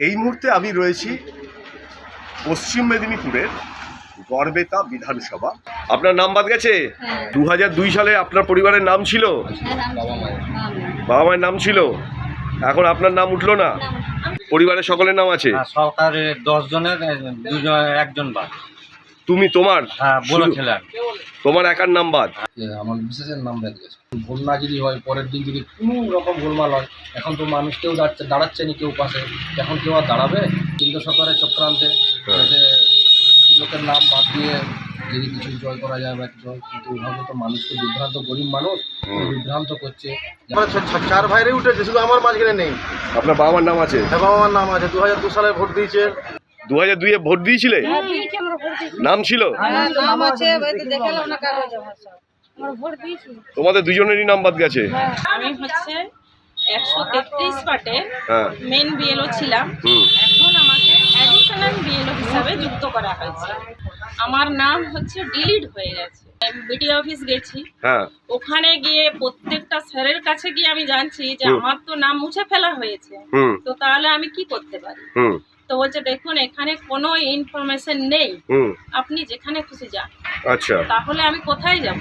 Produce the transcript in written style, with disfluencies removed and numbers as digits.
এই মুহূর্তে আমি রয়েছি পশ্চিম মেদিনীপুরের গড়বেতা বিধানসভা। আপনার নাম বাদ গেছে? 2002 সালে আপনার পরিবারের নাম ছিল, বাবা মায়ের নাম ছিল, এখন আপনার নাম উঠলো না, পরিবারের সকলের নাম আছে? সরকারের 10 জনের 2 জন, 1 জন বাদ। তুমি তোমার বড় ছেলে তোমার একার নাম বাদ? আমার বিশেষের নাম বাদ গেছে। গোলমাল যদি হয়, পরের দিন যদি কোনো রকম গোলমাল হয়, এখন তো মানুষ কেউ দাঁড়াচ্ছে না কেউ পাশে, এখন কেউ আর দাঁড়াবে? কেন্দ্র সরকারের চক্রান্তে যাতে কিছু লোকের নাম বাদ দিয়ে যদি কিছু জয় করা যায় বা জয়, কিন্তু ওইভাবে তো মানুষকে বিভ্রান্ত, গরিব মানুষ বিভ্রান্ত করছে। 4 ভাইরে উঠেছে, শুধু আমার মাঝখানে নেই। আপনার বাবা মার নাম আছে? হ্যাঁ, বাবা মার নাম আছে। 2002 সালে ভোট দিয়েছে। 2002 এ ভোট দিয়েছিলে? নাম ছিল? তোমাদের দুজনেরই নাম বাদ গেছে? আমি হচ্ছে 133 পার্টে মেন বিএলও ছিলাম, এখন আমাকে অ্যাডিশনাল বিএলও হিসাবে যুক্ত করা হয়েছে। আমার নাম হচ্ছে ডিলিট হয়ে গেছে। বিডিও অফিস গেছি, ওখানে গিয়ে প্রত্যেকটা স্যারের কাছে গিয়ে আমি জানছি যে আমার তো নাম মুছে ফেলা হয়েছে, তো তাহলে আমি কি করতে পারি? তো বলছে দেখুন এখানে কোনো ইনফরমেশন নেই, আপনি যেখানে খুশি যান। আচ্ছা, তাহলে আমি কোথায় যাব?